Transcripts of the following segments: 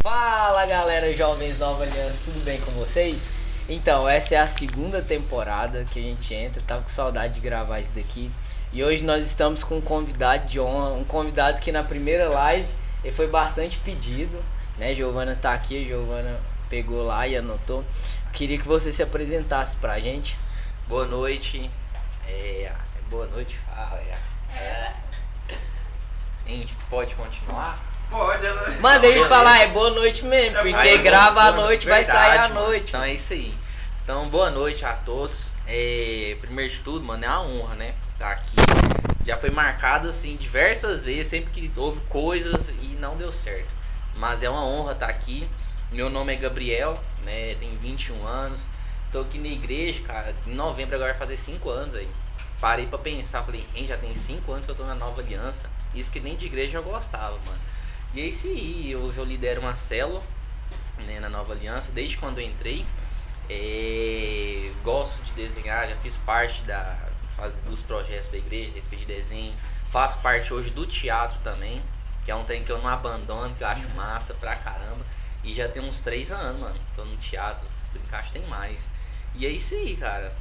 Fala galera, jovens Nova Aliança, tudo bem com vocês? Então, essa é a segunda temporada que a gente entra, tava com saudade de gravar isso daqui. E hoje nós estamos com um convidado de honra, um convidado que na primeira live ele foi bastante pedido, né? Giovana tá aqui, a Giovana pegou lá e anotou. Eu queria que você se apresentasse pra gente. Boa noite. Boa noite, fala. A gente pode continuar? Pode, Mano, deixa eu falar, é boa noite mesmo, porque Aí, grava à boa noite, vai noite. sair à Verdade, mano. noite. Então é isso aí. Então, boa noite a todos. Primeiro de tudo, mano, é uma honra, né? Tá aqui. Já foi marcado, assim, diversas vezes, sempre que houve coisas e não deu certo. Mas é uma honra estar aqui. Meu nome é Gabriel, né? Tenho 21 anos. Tô aqui na igreja, cara. Em novembro agora vai fazer 5 anos aí. Parei pra pensar, falei, já tem 5 anos que eu tô na Nova Aliança. Isso porque nem de igreja eu gostava, mano. E é isso aí, hoje eu lidero uma célula, né, na Nova Aliança, desde quando eu entrei. Gosto de desenhar, já fiz parte dos projetos da igreja, respeito de desenho. Faço parte hoje do teatro também, que é um trem que eu não abandono, que eu acho massa pra caramba. E já tem uns 3 anos, mano, tô no teatro, se brincar acho que tem mais. E é isso aí, cara.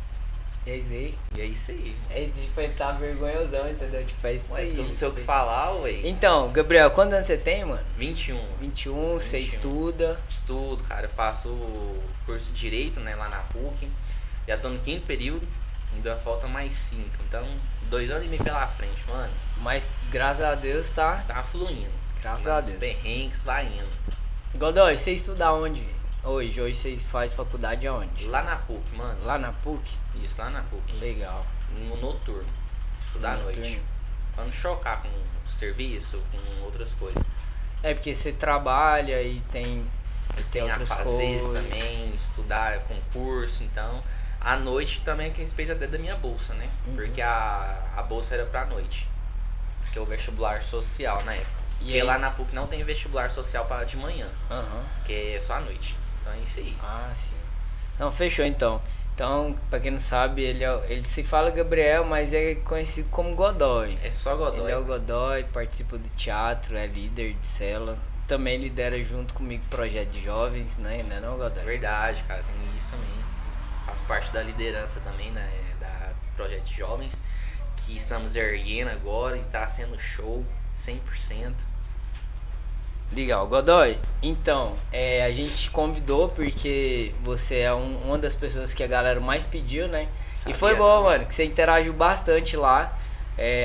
É isso aí. E é isso aí. Tipo, ele tá vergonhosão, entendeu? Tipo, faz Ué, eu não sei o que falar, ué. Então, Gabriel, quantos anos você tem, mano? 21. 21, você estuda. Estudo, cara. Eu faço curso de Direito, né, lá na PUC. Já tô no 5º período, ainda falta mais 5. Então, 2 anos e meio pela frente, mano. Mas, graças a Deus, tá Fluindo. Graças a Os Deus. perrengues vai indo. Godoy, você estuda onde? Hoje você faz faculdade aonde? Lá na PUC, mano. Lá na PUC? Isso, lá na PUC. Legal. No noturno. Estudar à noite. Noturno. Pra não chocar com serviço, com outras coisas. É porque você trabalha e tem outras afazeres coisas. também, estudar concurso, então à noite também é que respeita até da minha bolsa, né? Porque a bolsa era pra noite, que é o vestibular social na época. E Porque aí? lá na PUC não tem vestibular social para de manhã, Aham. que é só à noite. Então é isso aí. Ah, sim. Não, fechou então. Então, pra quem não sabe, ele se fala Gabriel, mas é conhecido como Godoy. É só Godoy. Ele é o Godoy, participa do teatro, é líder de célula. Também lidera junto comigo o projeto de jovens, né? Não é não, Godoy? Verdade, cara, tem isso também. Faço parte da liderança também, né? Do projeto de jovens, que estamos erguendo agora e tá sendo show 100%. Legal, Godoy. Então, a gente te convidou porque você é uma das pessoas que a galera mais pediu, né? E foi Sabia, bom, não. mano, que você interagiu bastante lá.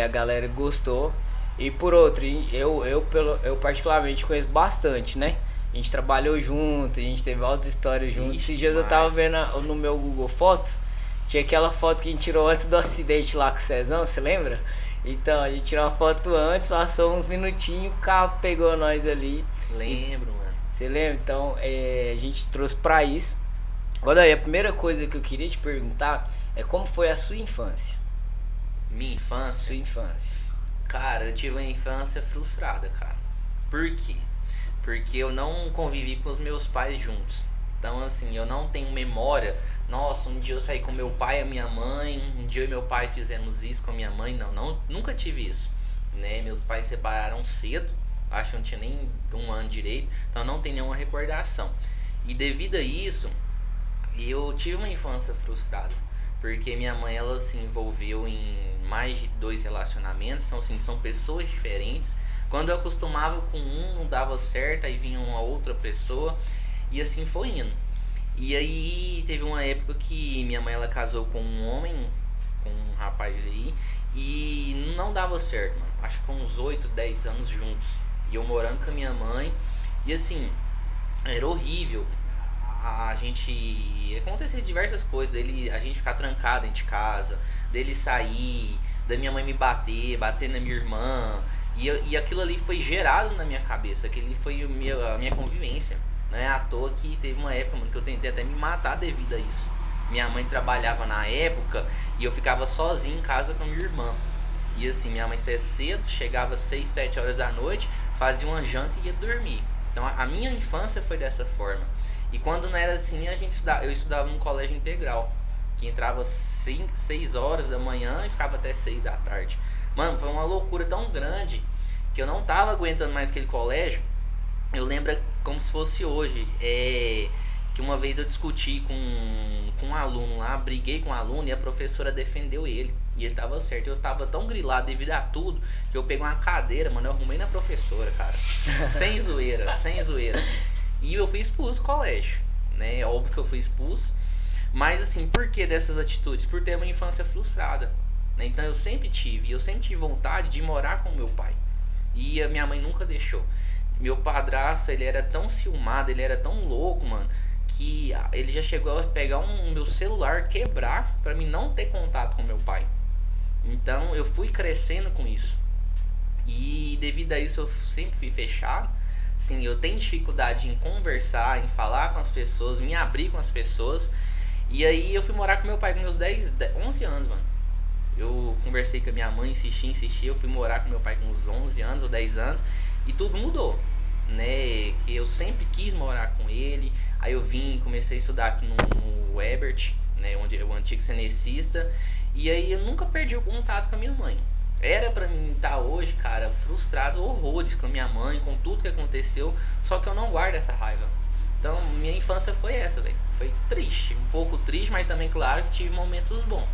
A galera gostou. E por outro, eu particularmente conheço bastante, né? A gente trabalhou junto, a gente teve altas histórias juntos. Ixi, Esses dias eu tava demais. vendo no meu Google Fotos, tinha aquela foto que a gente tirou antes do acidente lá com o Cezão, você lembra? Então, a gente tirou uma foto antes, passou uns minutinhos, o carro pegou nós ali. Lembro, mano. Você lembra? Então, a gente trouxe pra isso. Godoy, a primeira coisa que eu queria te perguntar é como foi a sua infância? Minha infância. Sua infância. Cara, eu tive uma infância frustrada, cara. Por quê? Porque eu não convivi com os meus pais juntos. Então, assim, eu não tenho memória. Nossa, um dia eu saí com meu pai e a minha mãe. Um dia eu e meu pai fizemos isso com a minha mãe. Não, nunca tive isso. Né? Meus pais se separaram cedo. Acho que não tinha nem 1 ano direito. Então, não tenho nenhuma recordação. E devido a isso, eu tive uma infância frustrada. Porque minha mãe, ela se envolveu em mais de 2 relacionamentos. Então, assim, são pessoas diferentes. Quando eu acostumava com um, não dava certo. Aí vinha uma outra pessoa. E assim foi indo. E aí teve uma época que minha mãe, ela casou com um homem, com um rapaz aí. E não dava certo, mano. Acho que com uns 8, 10 anos juntos. E eu morando com a minha mãe. E assim, era horrível. A gente... Acontecia diversas coisas. A gente ficar trancado dentro de casa. Dele sair. Da minha mãe me bater na minha irmã. E aquilo ali foi gerado na minha cabeça. Aquilo ali foi a minha convivência. Não é à toa que teve uma época, mano, que eu tentei até me matar devido a isso. Minha mãe trabalhava na época e eu ficava sozinho em casa com a minha irmã. E assim, minha mãe saía cedo, chegava 6, 7 horas da noite, fazia uma janta e ia dormir. Então a minha infância foi dessa forma. E quando não era assim, eu estudava num colégio integral, que entrava 6 horas da manhã e ficava até 6 da tarde. Mano, foi uma loucura tão grande que eu não tava aguentando mais aquele colégio. Eu lembro como se fosse hoje, que uma vez eu discuti com um aluno lá, briguei com um aluno e a professora defendeu ele. E ele tava certo. Eu tava tão grilado devido a tudo que eu peguei uma cadeira, mano, eu arrumei na professora, cara. Sem zoeira, sem zoeira. E eu fui expulso do colégio, né? Óbvio que eu fui expulso. Mas assim, por que dessas atitudes? Por ter uma infância frustrada, né? Então eu sempre tive vontade de morar com meu pai. E a minha mãe nunca deixou. Meu padrasto, ele era tão ciumado, ele era tão louco, mano, que ele já chegou a pegar meu celular, quebrar, pra mim não ter contato com meu pai. Então eu fui crescendo com isso. E devido a isso eu sempre fui fechado. Sim, eu tenho dificuldade em conversar, em falar com as pessoas, me abrir com as pessoas. E aí eu fui morar com meu pai com meus 11 anos, mano. Eu conversei com a minha mãe, insisti, eu fui morar com meu pai com uns 11 anos ou 10 anos e tudo mudou, né? Que eu sempre quis morar com ele. Aí eu comecei a estudar aqui no Ebert, né? Onde é o antigo cenecista. E aí eu nunca perdi o contato com a minha mãe. Era pra mim estar hoje, cara, frustrado horrores com a minha mãe, com tudo que aconteceu, só que eu não guardo essa raiva. Então, minha infância foi essa, velho. Foi triste, um pouco triste, mas também, claro, que tive momentos bons.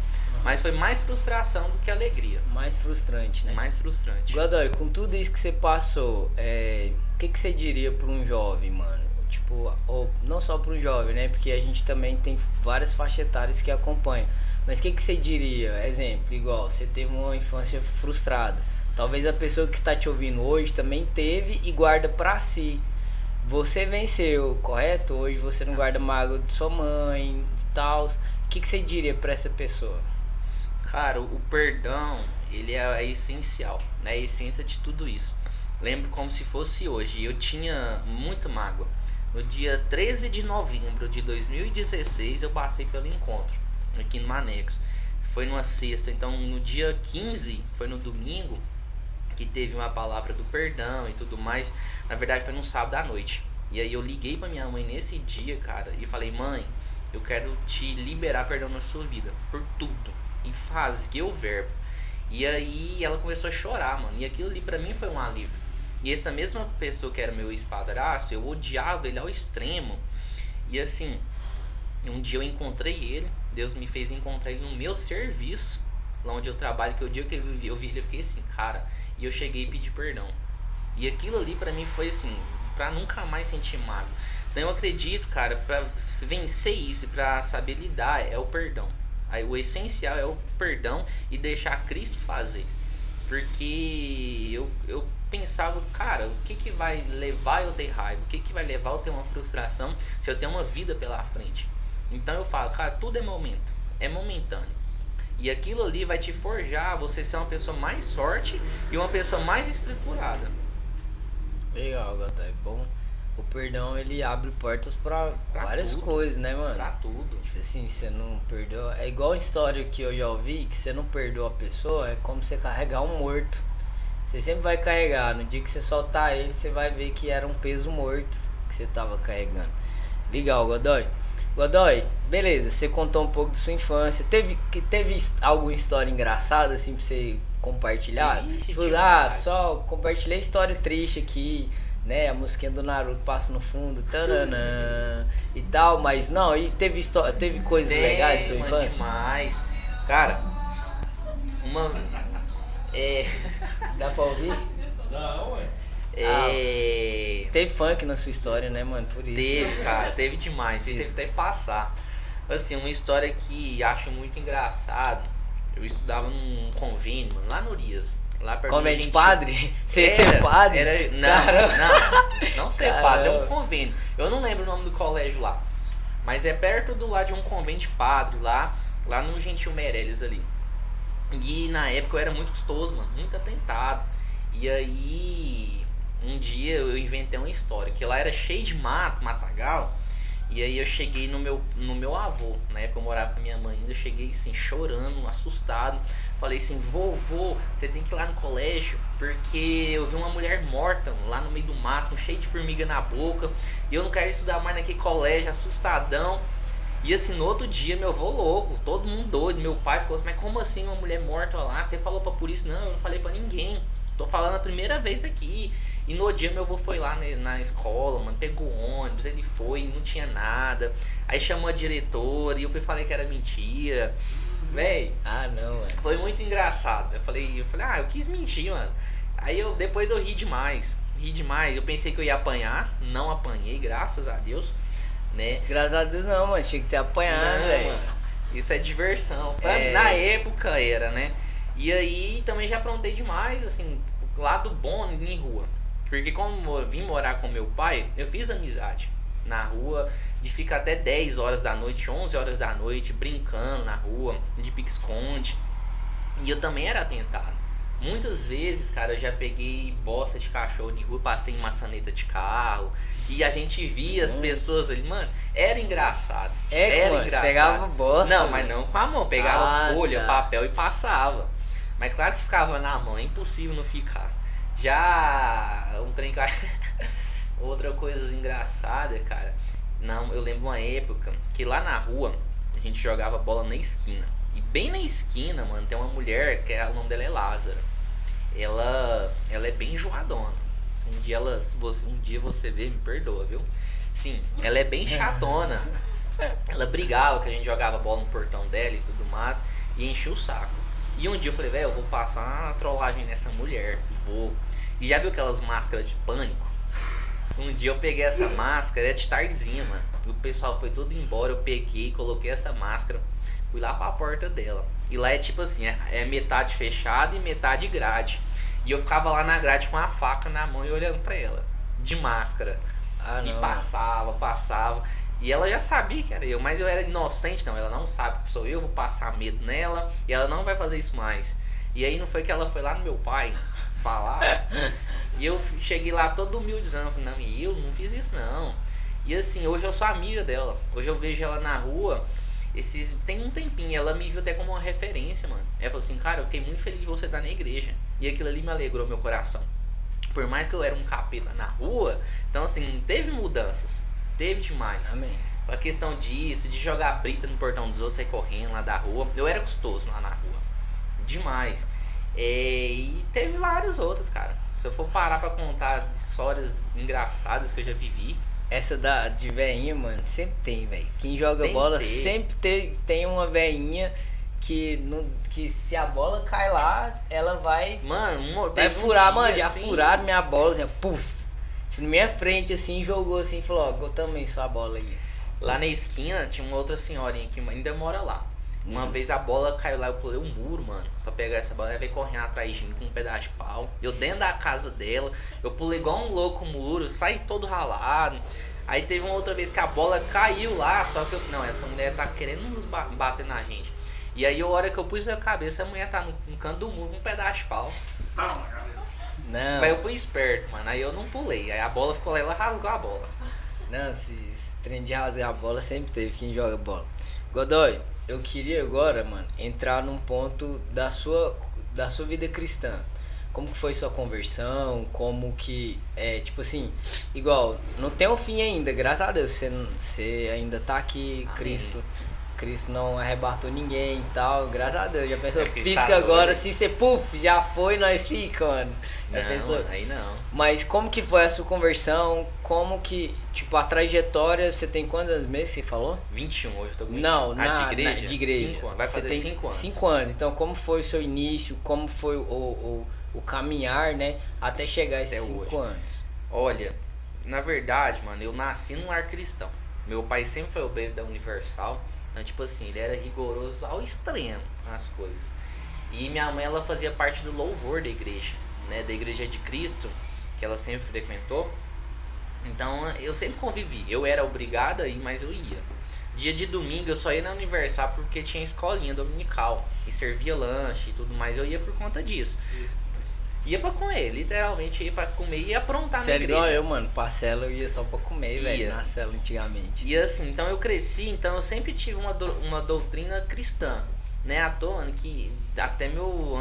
Mas foi mais frustração do que alegria. Mais frustrante, né? Mais frustrante. Godoy, com tudo isso que você passou, o que você diria pra um jovem, mano? Tipo, ou não só para um jovem, né? Porque a gente também tem várias faixas etárias que acompanham. Mas o que você diria? Exemplo, igual, você teve uma infância frustrada. Talvez a pessoa que tá te ouvindo hoje também teve e guarda pra si. Você venceu, correto? Hoje você não guarda mágoa de sua mãe e tal. O que você diria pra essa pessoa? Cara, o perdão, ele é essencial, né? A essência de tudo isso. Lembro como se fosse hoje. Eu tinha muita mágoa. No dia 13 de novembro de 2016 eu passei pelo encontro aqui no Anexo. Foi numa sexta, então no dia 15, foi no domingo, que teve uma palavra do perdão e tudo mais. Na verdade foi no sábado à noite. E aí eu liguei pra minha mãe nesse dia, cara, e falei: mãe, eu quero te liberar perdão na sua vida, por tudo. E rasguei o verbo. E aí ela começou a chorar, mano. E aquilo ali pra mim foi um alívio. E essa mesma pessoa que era meu ex-padrasto, eu odiava ele ao extremo. E assim, um dia eu encontrei ele, Deus me fez encontrar ele no meu serviço, lá onde eu trabalho, que o dia que eu vi ele, eu fiquei assim, cara, e eu cheguei e pedi perdão. E aquilo ali pra mim foi assim, pra nunca mais sentir mágoa. Então eu acredito, cara, pra vencer isso, pra saber lidar, é o perdão. Aí o essencial é o perdão e deixar Cristo fazer. Porque eu pensava, cara, o que vai levar eu ter raiva? O que vai levar eu ter uma frustração se eu tenho uma vida pela frente? Então eu falo, cara, tudo é momento, é momentâneo. E aquilo ali vai te forjar você ser uma pessoa mais forte e uma pessoa mais estruturada. Legal, Gata, é bom. O perdão, ele abre portas pra várias tudo. Coisas, né, mano? Pra tudo. Tipo assim, você não perdoa. É igual a história que eu já ouvi, que você não perdoa a pessoa, é como você carregar um morto. Você sempre vai carregar. No dia que você soltar ele, você vai ver que era um peso morto que você tava carregando. Legal, Godoy. Godoy, beleza, você contou um pouco de sua infância. Teve alguma história engraçada assim pra você compartilhar? Ixi, Tipo, demais. só compartilhei história triste aqui, né? A musiquinha do Naruto passa no fundo, tananã, e tal, mas não, e teve coisas legais em sua infância? Demais. Cara, uma. Dá pra ouvir? Não, ué. Teve funk na sua história, né, mano? Por isso. Teve, cara, teve demais. Teve Isso. até passar. Assim, uma história que acho muito engraçado. Eu estudava num convênio, mano, lá no Urias. Lá perto Convento do de padre? Você ser padre? Não, não ser Caramba. padre, é um convênio. Eu não lembro o nome do colégio lá. Mas é perto do lado de um convento de padre lá no Gentil Meireles ali. E na época eu era muito custoso, mano, muito atentado. E aí, um dia eu inventei uma história, que lá era cheio de mato, matagal. E aí eu cheguei no meu avô, na época eu morava com a minha mãe ainda, eu cheguei assim, chorando, assustado. Falei assim, vovô, você tem que ir lá no colégio, porque eu vi uma mulher morta lá no meio do mato, cheio de formiga na boca. E eu não quero estudar mais naquele colégio, assustadão. E assim, no outro dia, meu avô louco, todo mundo doido. Meu pai ficou assim, mas como assim uma mulher morta lá? Você falou pra polícia? Não, eu não falei pra ninguém. Tô falando a primeira vez aqui. E no dia meu avô foi lá na escola, mano, pegou ônibus, ele foi, não tinha nada. Aí chamou a diretora e eu falei que era mentira. Véi, Ah, não, mano. foi muito engraçado. Eu falei, eu quis mentir, mano. Aí depois eu ri demais. Ri demais. Eu pensei que eu ia apanhar, não apanhei, graças a Deus, né? Graças a Deus não, mano. Tinha que ter apanhado, Não, velho. mano, isso é diversão. É. Na época era, né? E aí também já aprontei demais, assim, lado bom em rua. Porque como eu vim morar com meu pai, eu fiz amizade na rua, de ficar até 10 horas da noite, 11 horas da noite, brincando na rua, de pique-esconde. E eu também era atentado. Muitas vezes, cara, eu já peguei bosta de cachorro de rua, passei em maçaneta de carro. E a gente via as pessoas ali, mano, era engraçado. Era mano, engraçado. você pegava bosta. Não, mas não com a mão, pegava folha, tá. papel e passava. Mas claro que ficava na mão, é impossível não ficar. Já um trem que eu outra coisa engraçada, cara. Não, eu lembro uma época que lá na rua a gente jogava bola na esquina. E bem na esquina, mano, tem uma mulher que o nome dela é Lázara. Ela é bem enjoadona. Se um dia você ver, me perdoa, viu? Sim, ela é bem chatona. Ela brigava que a gente jogava bola no portão dela e tudo mais, e enchia o saco. E um dia eu falei, velho, eu vou passar uma trollagem nessa mulher. Vou. E já viu aquelas máscaras de pânico? Um dia eu peguei essa máscara, era de tardezinha, mano. E o pessoal foi todo embora, eu peguei, coloquei essa máscara, fui lá pra porta dela. E lá é tipo assim, é metade fechada e metade grade. E eu ficava lá na grade com a faca na mão e olhando pra ela, de máscara. Ah, E não. passava. E ela já sabia que era eu, mas eu era inocente, não. Ela não sabe que sou eu, vou passar medo nela e ela não vai fazer isso mais. E aí não foi que ela foi lá no meu pai falar. E eu cheguei lá todo humildezão, falei, não, eu não fiz isso não. E assim, hoje eu sou amiga dela. Hoje eu vejo ela na rua, tem um tempinho, ela me viu até como uma referência, mano. Ela falou assim, cara, eu fiquei muito feliz de você estar na igreja. E aquilo ali me alegrou meu coração. Por mais que eu era um capeta na rua, então assim, teve mudanças. Teve demais. Amém. A questão disso, de jogar brita no portão dos outros, sair correndo lá da rua. Eu era custoso lá na rua. Demais. E teve várias outras, cara. Se eu for parar pra contar histórias engraçadas que eu já vivi. Essa de veinha, mano, sempre tem, velho. Quem joga Tem bola que ter. sempre tem uma veinha que se a bola cai lá, ela vai Mano, vai teve furar, um mano. dia, Já assim, furaram minha bola, assim, puf. Na minha frente, assim, jogou assim, falou, ó, também sua bola aí. lá na esquina tinha uma outra senhorinha que ainda mora lá. Uma vez a bola caiu lá, eu pulei um muro, mano, pra pegar essa bola. Ela veio correndo atrás de mim com um pedaço de pau. Eu dentro da casa dela, eu pulei igual um louco o muro, saí todo ralado. Aí teve uma outra vez que a bola caiu lá, só que eu falei, não, essa mulher tá querendo nos bater na gente. E aí a hora que eu pus a cabeça, a mulher tá no canto do muro com um pedaço de pau. Não, Mas eu fui esperto, mano, aí eu não pulei. Aí a bola ficou lá, ela rasgou a bola. não, esse trem de rasgar a bola sempre teve quem joga bola. Godoy, eu queria agora, mano, entrar num ponto da sua vida cristã. Como que foi sua conversão? Como que, tipo assim, igual, não tem um fim ainda, graças a Deus, você ainda tá aqui, Amém. Cristo não arrebatou ninguém e tal, graças a Deus, já pensou, que pisca tá agora, doido. assim, você, puf, já foi, nós fica, mano. Já Não, pensou? mano, aí não. Mas como que foi a sua conversão? Como que, tipo, a trajetória, você tem quantos meses você falou? 21, hoje eu tô com 21. Não, de igreja? 5 anos. Vai Você fazer tem 5 anos. 5 anos. Então, como foi o seu início? Como foi o caminhar, né? Até chegar a esses Até 5 hoje. anos. Olha, na verdade, mano, eu nasci num lar cristão. Meu pai sempre foi obreiro da Universal. Então, tipo assim, ele era rigoroso ao extremo nas coisas. E minha mãe, ela fazia parte do louvor da igreja, né? Da Igreja de Cristo, que ela sempre frequentou. Então, eu sempre convivi. Eu era obrigado a ir, mas eu ia. Dia de domingo, eu só ia na Universal porque tinha escolinha dominical. E servia lanche e tudo mais. Eu ia por conta disso. Ia pra comer, literalmente ia pra comer e aprontar na Sério, igreja. igual eu, mano. Pra cela eu ia só pra comer, velho. Ia. Na cela antigamente. E assim, então eu cresci, então eu sempre tive uma doutrina cristã, né? À toa que até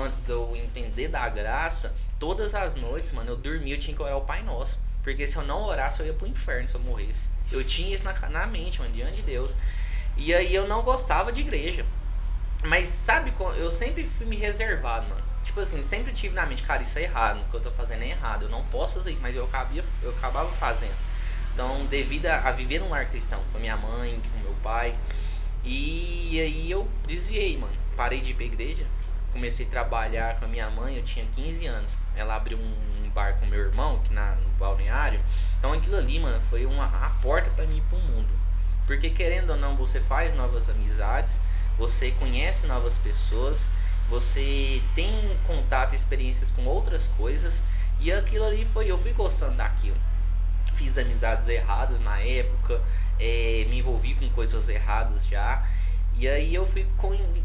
antes de eu entender da graça, todas as noites, mano, eu dormia, eu tinha que orar o Pai Nosso. Porque se eu não orasse, eu ia pro inferno se eu morresse. Eu tinha isso na mente, mano, diante de Deus. E aí eu não gostava de igreja. Mas sabe, eu sempre fui me reservado, mano. tipo assim, sempre tive na mente, cara, isso é errado, o que eu tô fazendo é errado, eu não posso fazer isso, mas eu acabava fazendo. Então, devido a viver num lar cristão, com a minha mãe, com meu pai, e aí eu desviei, mano. Parei de ir pra igreja, comecei a trabalhar com a minha mãe, eu tinha 15 anos. Ela abriu um bar com meu irmão, aqui no balneário. Então aquilo ali, mano, foi a porta pra mim ir pro mundo. Porque querendo ou não, você faz novas amizades, você conhece novas pessoas, você tem contato e experiências com outras coisas. E aquilo ali eu fui gostando daquilo. Fiz amizades erradas na época, me envolvi com coisas erradas já. E aí eu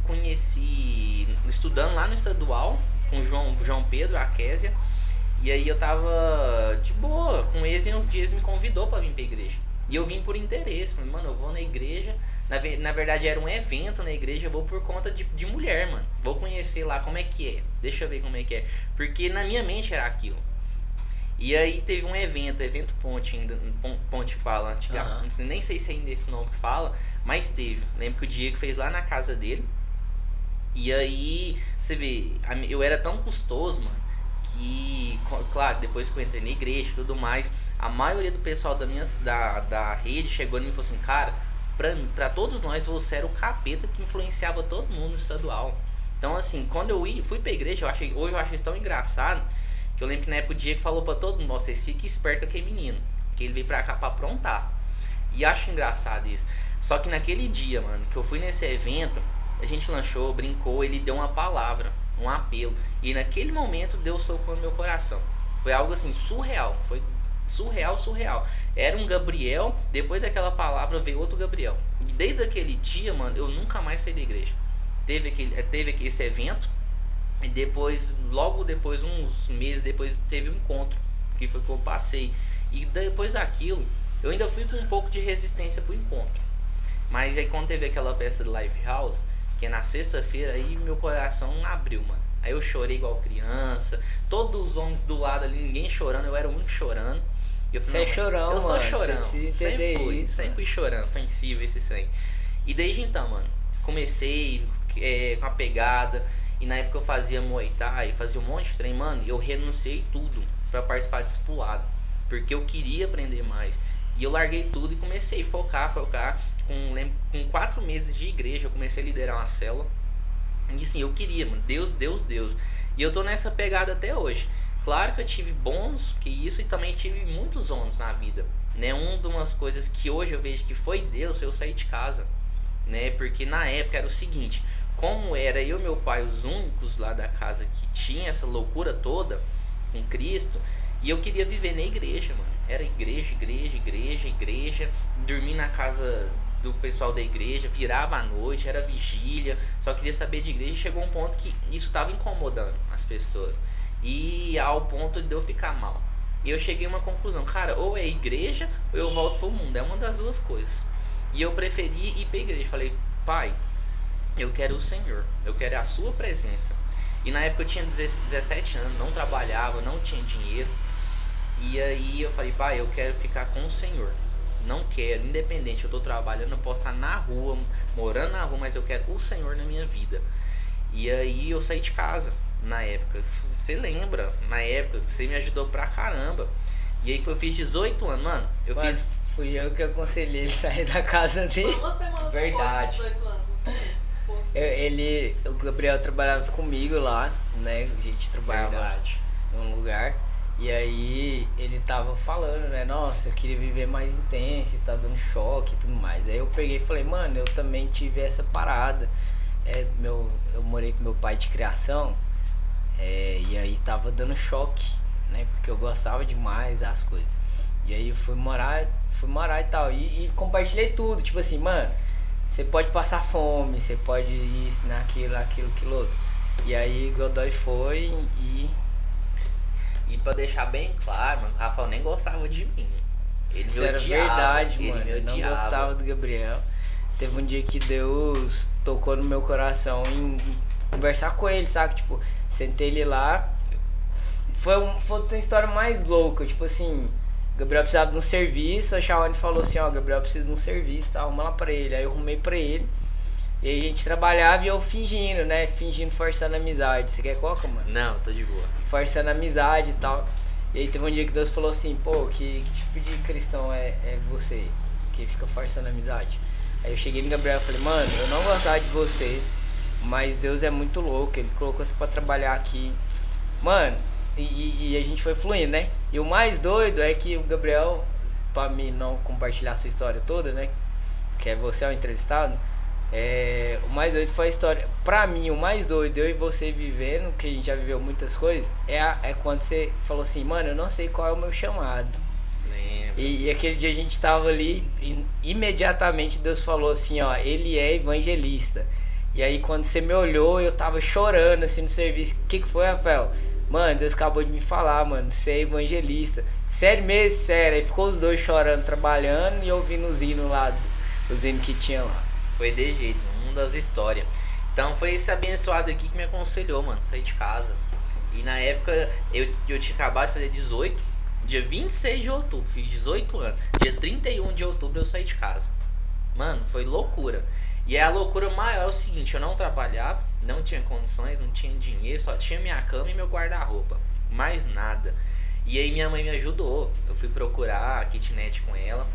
conheci, estudando lá no estadual, com o João Pedro, a Késia. E aí eu tava de boa com eles e uns dias me convidou pra vir pra igreja. E eu vim por interesse, falei, mano, eu vou na igreja. Na verdade era um evento na igreja, eu vou por conta de mulher, mano. Vou conhecer lá como é que é, deixa eu ver como é que é. Porque na minha mente era aquilo. E aí teve um evento Ponte, ainda, Ponte que fala antigamente, nem sei se ainda é esse nome que fala, mas teve. Lembro que o Diego fez lá na casa dele. E aí, você vê, eu era tão custoso, mano, que, claro, depois que eu entrei na igreja e tudo mais, a maioria do pessoal da rede chegou em mim e falou assim, cara, pra todos nós você era o capeta que influenciava todo mundo no estadual. Então assim, quando eu fui pra igreja, hoje eu acho isso tão engraçado, que eu lembro que na época o Diego falou pra todo mundo, vocês fiquem espertos com aquele menino, que ele veio pra cá pra aprontar. E acho engraçado isso. Só que naquele dia, mano, que eu fui nesse evento, a gente lanchou, brincou, ele deu uma palavra, um apelo. E naquele momento Deus tocou no meu coração. Foi algo assim, surreal. Foi surreal. Era um Gabriel, depois daquela palavra veio outro Gabriel. E desde aquele dia, mano, eu nunca mais saí da igreja. Teve esse evento. E depois, logo depois, uns meses depois, teve um encontro, que foi que eu passei. E depois daquilo, eu ainda fui com um pouco de resistência pro encontro. Mas aí quando teve aquela peça do Live House, que é na sexta-feira, aí meu coração abriu, mano. Aí eu chorei igual criança, todos os homens do lado ali, ninguém chorando, eu era o único chorando. E eu falei, você é chorão, eu sou mano, chorão, você precisa entender isso, sempre fui chorando, sensível esse trem. E desde então, mano, comecei com a pegada. E na época eu fazia Muay Thai, fazia um monte de trem, mano, eu renunciei tudo pra participar de discipulado. Porque eu queria aprender mais. E eu larguei tudo e comecei a focar. Com 4 meses de igreja, eu comecei a liderar uma célula. E assim, eu queria, mano, Deus. E eu tô nessa pegada até hoje. Claro que eu tive bônus, que isso, e também tive muitos ônus na vida. Né? Uma das coisas que hoje eu vejo que foi Deus, foi eu sair de casa. Né? Porque na época era o seguinte... Como era eu e meu pai os únicos lá da casa que tinha essa loucura toda com Cristo, e eu queria viver na igreja, mano. Era igreja, dormir na casa do pessoal da igreja, virava à noite, era vigília, só queria saber de igreja. E chegou um ponto que isso estava incomodando as pessoas, e ao ponto de eu ficar mal. E eu cheguei a uma conclusão, cara, ou é igreja ou eu volto pro mundo, é uma das duas coisas. E eu preferi ir pra igreja. Falei, pai, eu quero o Senhor, eu quero a sua presença. E na época eu tinha 17 anos, não trabalhava, não tinha dinheiro. E aí eu falei, pai, eu quero ficar com o Senhor. Não quero, independente, eu tô trabalhando, eu posso estar na rua, morando na rua, mas eu quero o Senhor na minha vida. E aí eu saí de casa na época. Você lembra, na época, que você me ajudou pra caramba. E aí que eu fiz 18 anos, mano, fui eu que aconselhei ele a sair da casa dele. Uma semana Verdade. depois, 18 anos. O Gabriel trabalhava comigo lá, né? A gente trabalhava num lugar. E aí ele tava falando, né? Nossa, eu queria viver mais intenso, tá dando choque e tudo mais. Aí eu peguei e falei, mano, eu também tive essa parada. Eu morei com meu pai de criação, e aí tava dando choque, né? Porque eu gostava demais das coisas. E aí eu fui morar e tal. E compartilhei tudo, tipo assim, mano, você pode passar fome, você pode isso, naquilo, aquilo outro. E aí Godoy foi E pra deixar bem claro, mano, o Rafael nem gostava de mim. Ele isso me era odiava, verdade, ele mano. me Eu não odiava. gostava do Gabriel. Teve um dia que Deus tocou no meu coração em conversar com ele, sabe? Tipo, sentei ele lá. Foi uma história mais louca, tipo assim, Gabriel precisava de um serviço, a Shawane falou assim, ó, Gabriel precisa de um serviço, tá, arruma lá pra ele. Aí eu arrumei pra ele, E aí a gente trabalhava e eu fingindo, né? Fingindo, forçando amizade. Você quer coca, mano? Não, tô de boa. Forçando amizade e tal. E aí teve um dia que Deus falou assim, pô, que tipo de cristão é você? Que fica forçando amizade. Aí eu cheguei no Gabriel e falei, mano, eu não gostava de você, mas Deus é muito louco, ele colocou você pra trabalhar aqui. Mano, e a gente foi fluindo, né? E o mais doido é que o Gabriel, pra mim não compartilhar a sua história toda, né? Que é você o entrevistado. O mais doido foi a história. Pra mim, o mais doido, eu e você vivendo, que a gente já viveu muitas coisas, é quando você falou assim, mano, eu não sei qual é o meu chamado. Lembro. E aquele dia a gente tava ali, e imediatamente Deus falou assim, ó, ele é evangelista. E aí quando você me olhou, eu tava chorando assim no serviço. O que foi, Rafael? Mano, Deus acabou de me falar, mano, você é evangelista. Sério mesmo? Sério. Aí ficou os dois chorando, trabalhando e ouvindo os hinos lá, os hinos que tinha lá. Foi de jeito, uma das histórias. Então foi esse abençoado aqui que me aconselhou, mano, sair de casa. E na época eu tinha acabado de fazer 18, dia 26 de outubro, fiz 18 anos. Dia 31 de outubro eu saí de casa. Mano, foi loucura. E a loucura maior é o seguinte, eu não trabalhava, não tinha condições, não tinha dinheiro, só tinha minha cama e meu guarda-roupa. Mais nada. E aí minha mãe me ajudou. Eu fui procurar a kitnet com ela.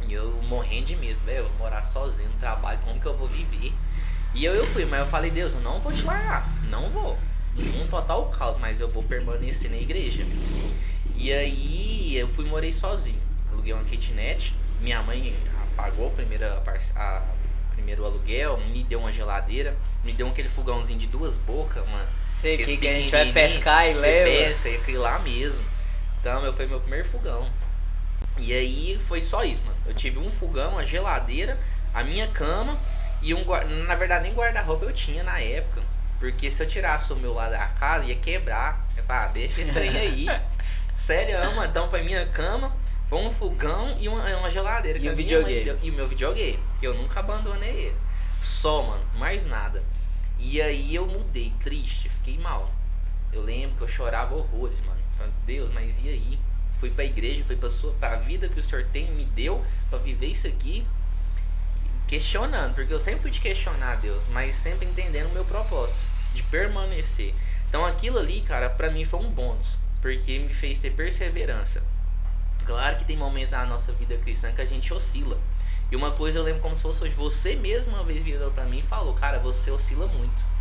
E eu morrendo de medo, velho, eu vou morar sozinho no trabalho, como que eu vou viver? E eu fui, mas eu falei, Deus, eu não vou te largar, não vou. Um total caos, mas eu vou permanecer na igreja. E aí eu fui morei sozinho. Aluguei uma kitnet, minha mãe pagou primeiro aluguel, me deu uma geladeira, me deu aquele fogãozinho de 2 bocas, mano. Sei que a gente vai pescar e leva. Você pesca, e aquele lá mesmo. Então, foi meu primeiro fogão. E aí foi só isso, mano. Eu tive um fogão, uma geladeira, a minha cama e na verdade nem guarda-roupa eu tinha na época. Porque se eu tirasse o meu lá da casa ia quebrar. Eu falei, deixa esse trem aí. Sério, mano. Então foi minha cama, foi um fogão e uma geladeira. E o videogame. E o meu videogame, que eu nunca abandonei ele. Só, mano, mais nada. E aí eu mudei, triste, fiquei mal. Eu lembro que eu chorava horrores, mano. Falei, Deus, mas e aí? Fui pra igreja, fui pra vida que o Senhor me deu pra viver isso aqui, questionando, porque eu sempre fui de questionar a Deus, mas sempre entendendo o meu propósito, de permanecer. Então aquilo ali, cara, pra mim foi um bônus, porque me fez ter perseverança. Claro que tem momentos na nossa vida cristã que a gente oscila. E uma coisa eu lembro como se fosse hoje, você mesmo uma vez virou pra mim e falou, cara, você oscila muito.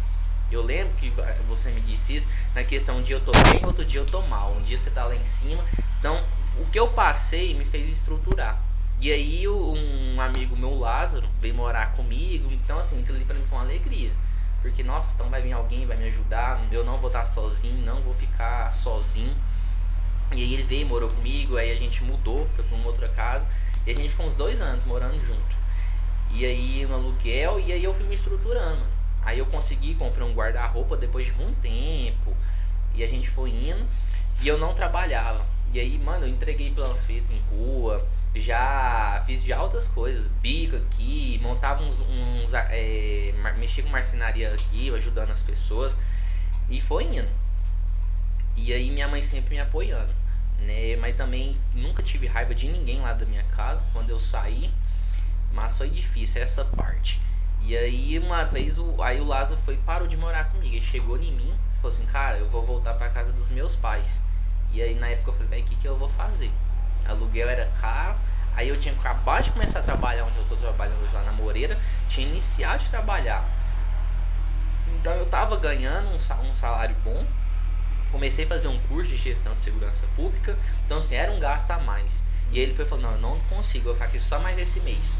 Eu lembro que você me disse isso, na questão um dia eu tô bem, outro dia eu tô mal. Um dia você tá lá em cima. Então, o que eu passei me fez estruturar. E aí, um amigo meu, Lázaro, veio morar comigo. Então, assim, aquilo ali pra mim foi uma alegria. Porque, nossa, então vai vir alguém, vai me ajudar. Eu não vou estar sozinho, não vou ficar sozinho. E aí ele veio, morou comigo. Aí a gente mudou, foi pra uma outra casa. E a gente ficou uns 2 anos morando junto. E aí, no aluguel, e aí eu fui me estruturando, mano. Aí eu consegui comprar um guarda-roupa depois de muito tempo. E a gente foi indo. E eu não trabalhava. E aí, mano, eu entreguei panfleto em rua. Já fiz de altas coisas. Bico aqui. Montava mexia com marcenaria aqui, ajudando as pessoas. E foi indo. E aí minha mãe sempre me apoiando, né? Mas também nunca tive raiva de ninguém lá da minha casa. Quando eu saí. Mas foi difícil essa parte. E aí uma vez o Lázaro parou de morar comigo. Ele chegou em mim e falou assim, cara, eu vou voltar pra casa dos meus pais. E aí na época eu falei, velho, o que eu vou fazer? Aluguel era caro. Aí eu tinha acabado de começar a trabalhar onde eu tô trabalhando hoje lá na Moreira. Tinha iniciado de trabalhar. Então eu tava ganhando um salário bom. Comecei a fazer um curso de gestão de segurança pública. Então assim, era um gasto a mais. E aí ele falou, não, eu não consigo, eu vou ficar aqui só mais esse mês.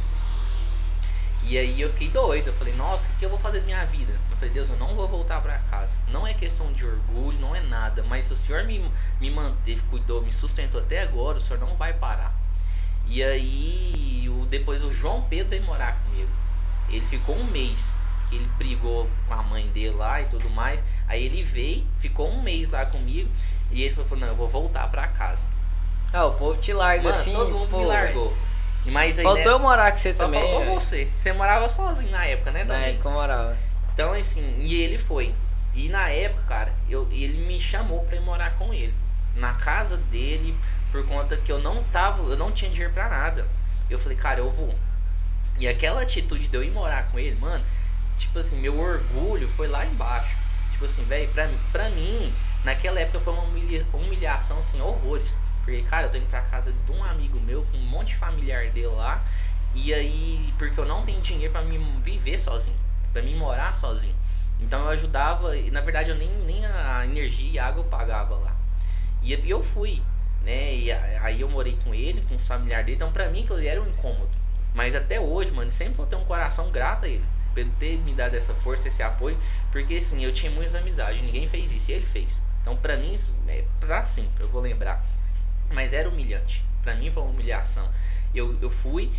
E aí eu fiquei doido, eu falei, nossa, o que eu vou fazer da minha vida? Eu falei, Deus, eu não vou voltar pra casa. Não é questão de orgulho, não é nada. Mas se o Senhor me manteve, cuidou, me sustentou até agora, o Senhor não vai parar. E aí, depois o João Pedro veio morar comigo. Ele ficou 1 mês, que ele brigou com a mãe dele lá e tudo mais. Aí ele veio, ficou 1 mês lá comigo. E ele falou, não, eu vou voltar pra casa. Ah, o povo te larga. Mano, assim, todo mundo me largou. Véio. Mas aí, faltou eu morar com você só também. Faltou véio. Você morava sozinho na época, né, Dani? Na época eu morava. Então assim, e ele foi. E na época, cara, ele me chamou pra ir morar com ele. Na casa dele, por conta que eu não tinha dinheiro pra nada. Eu falei, cara, eu vou. E aquela atitude de eu ir morar com ele, mano, tipo assim, meu orgulho foi lá embaixo. Tipo assim, velho, pra mim, naquela época foi uma humilhação, assim, horrores. Porque, cara, eu tô indo pra casa de um amigo meu, com um monte de familiar dele lá. E aí, porque eu não tenho dinheiro pra me viver sozinho, pra mim morar sozinho. Então eu ajudava, e na verdade eu nem a energia e a água eu pagava lá. E eu fui, né? E aí eu morei com ele, com os familiares dele. Então pra mim aquilo ali era um incômodo. Mas até hoje, mano, sempre vou ter um coração grato a ele. Por ele ter me dado essa força, esse apoio. Porque assim, eu tinha muitas amizades, ninguém fez isso e ele fez. Então pra mim, isso é pra sempre, eu vou lembrar. Mas era humilhante. Pra mim foi uma humilhação. Eu fui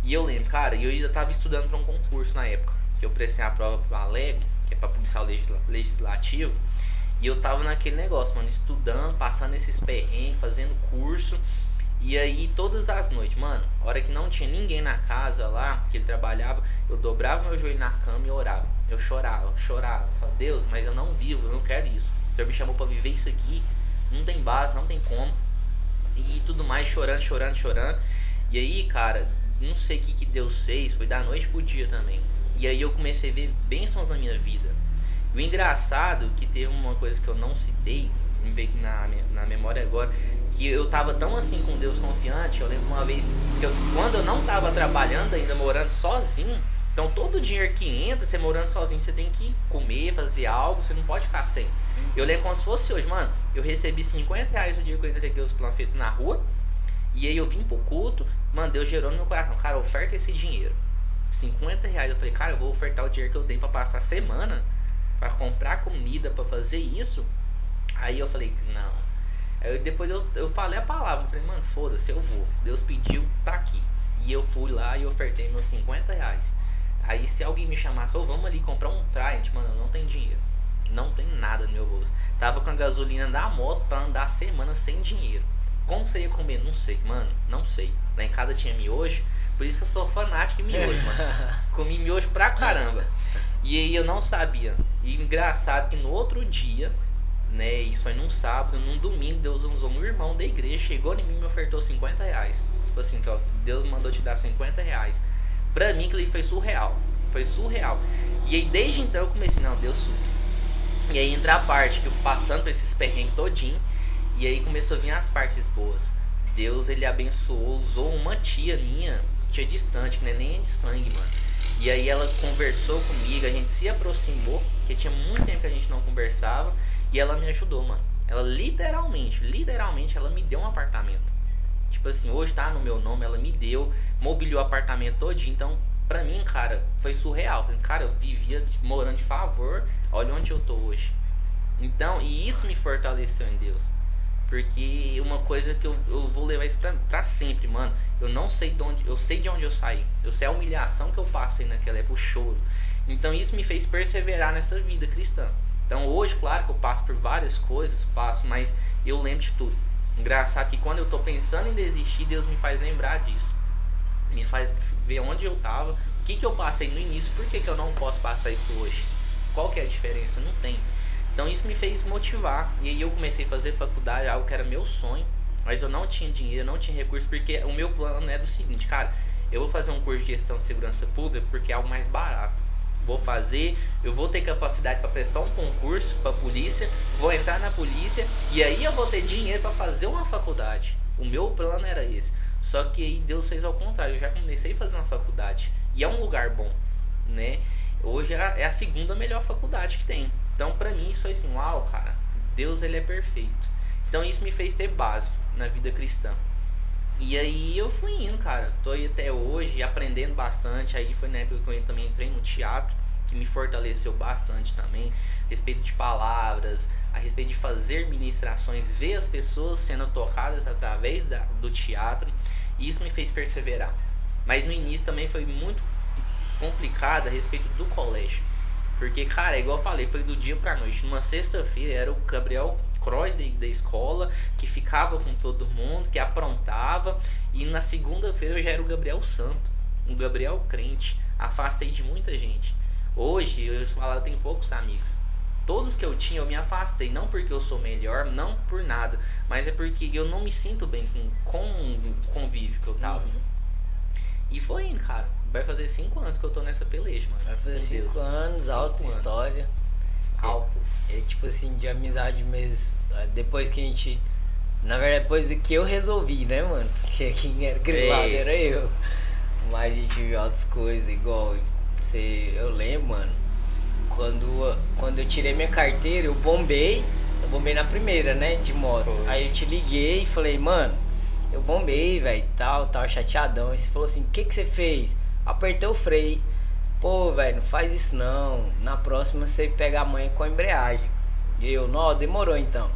e eu lembro, cara, eu ainda tava estudando pra um concurso na época. Que eu prestei a prova pro Alego, que é pra policial legislativo. E eu tava naquele negócio, mano, estudando, passando esses perrengues, fazendo curso. E aí todas as noites, mano, a hora que não tinha ninguém na casa lá, que ele trabalhava, eu dobrava meu joelho na cama e orava. Eu chorava. Falava, Deus, mas eu não vivo, eu não quero isso. O Senhor me chamou pra viver isso aqui, não tem base, não tem como. E tudo mais, chorando. E aí, cara, não sei o que Deus fez, foi da noite pro dia também. E aí eu comecei a ver bênçãos na minha vida. E o engraçado, que teve uma coisa que eu não citei, me veio aqui na memória agora, que eu tava tão assim com Deus confiante. Eu lembro uma vez que quando eu não tava trabalhando, ainda morando sozinho, então todo o dinheiro que entra, você morando sozinho, você tem que comer, fazer algo, você não pode ficar sem. Eu lembro como se fosse hoje, mano, eu recebi R$ 50 no dia que eu entreguei os panfletos na rua, e aí eu vim pro culto, mano, Deus gerou no meu coração, cara, oferta esse dinheiro. R$ 50, eu falei, cara, eu vou ofertar o dinheiro que eu dei pra passar a semana, pra comprar comida, pra fazer isso. Aí eu falei, não. Aí depois eu falei a palavra, eu falei, mano, foda-se, eu vou. Deus pediu, tá aqui. E eu fui lá e ofertei meus R$ 50. Aí se alguém me chamasse, vamos ali comprar um Triumph, mano, eu não tenho dinheiro. Não tem nada no meu bolso. Tava com a gasolina da moto pra andar a semana sem dinheiro. Como você ia comer? Não sei, mano, não sei. Lá em casa tinha miojo, por isso que eu sou fanático em miojo, mano. Comi miojo pra caramba. E aí eu não sabia. E engraçado que no outro dia, né, isso foi num sábado, num domingo, Deus usou um irmão da igreja, chegou em mim e me ofertou R$ 50. Tipo assim, que ó, Deus mandou te dar R$ 50. Pra mim aquilo ali foi surreal. Foi surreal. E aí desde então eu comecei, não, Deus supre. E aí entra a parte que eu passando por esses perrengues todinho. E aí começou a vir as partes boas. Deus, ele abençoou, usou uma tia minha, tia distante, que não é nem de sangue, mano. E aí ela conversou comigo, a gente se aproximou, porque tinha muito tempo que a gente não conversava. E ela me ajudou, mano. Ela literalmente, ela me deu um apartamento. Tipo assim, hoje tá no meu nome, ela me deu, mobiliou o apartamento todinho. Então, pra mim, cara, foi surreal. Cara, eu vivia morando de favor, olha onde eu tô hoje. Então, e isso me fortaleceu em Deus. Porque uma coisa que eu vou levar isso pra sempre, mano. Eu não sei de onde, eu sei de onde eu saí. Eu sei a humilhação que eu passei naquela época, o choro. Então isso me fez perseverar nessa vida cristã. Então hoje, claro que eu passo por várias coisas, mas eu lembro de tudo. Engraçado que quando eu tô pensando em desistir, Deus me faz lembrar disso. Me faz ver onde eu tava, o que eu passei no início, por que eu não posso passar isso hoje? Qual que é a diferença? Não tem. Então isso me fez motivar. E aí eu comecei a fazer faculdade, algo que era meu sonho. Mas eu não tinha dinheiro, não tinha recurso. Porque o meu plano era o seguinte, cara, eu vou fazer um curso de gestão de segurança pública porque é algo mais barato. Vou fazer, eu vou ter capacidade para prestar um concurso para polícia, vou entrar na polícia e aí eu vou ter dinheiro para fazer uma faculdade. O meu plano era esse. Só que aí Deus fez ao contrário. Eu já comecei a fazer uma faculdade e é um lugar bom, né? Hoje é a segunda melhor faculdade que tem. Então pra mim isso foi assim, uau, cara, Deus, ele é perfeito. Então isso me fez ter base na vida cristã. E aí eu fui indo, cara, tô aí até hoje aprendendo bastante. Aí foi na época que eu também entrei no teatro, que me fortaleceu bastante também, a respeito de palavras, a respeito de fazer ministrações, ver as pessoas sendo tocadas através do teatro. E isso me fez perseverar. Mas no início também foi muito complicado a respeito do colégio. Porque, cara, igual eu falei, foi do dia pra noite. Numa sexta-feira era o Gabriel Cross da escola, que ficava com todo mundo, que aprontava. E na segunda-feira eu já era o Gabriel Santo, um Gabriel crente. Afastei de muita gente. Hoje, eu tenho poucos amigos. Todos que eu tinha, eu me afastei. Não porque eu sou melhor, não por nada. Mas é porque eu não me sinto bem com o convívio que eu tava. E foi indo, cara. Vai fazer 5 anos que eu tô nessa peleja, mano. Vai fazer Com 5 Deus. anos, 5 alta anos. história. Altas. É tipo assim, de amizade mesmo. Depois que a gente. Na verdade, depois que eu resolvi, né, mano? Porque quem era grilado É. era eu. Mas a gente viu outras coisas, igual. Eu lembro, mano. Quando eu tirei minha carteira, eu bombei. Eu bombei na primeira, né? De moto. Foi. Aí eu te liguei e falei, mano, eu bombei, velho, tal, tava chateadão. Aí você falou assim, o que você fez? Apertei o freio. Pô, velho, não faz isso não. Na próxima você pega a manha com a embreagem. E eu, não, demorou então.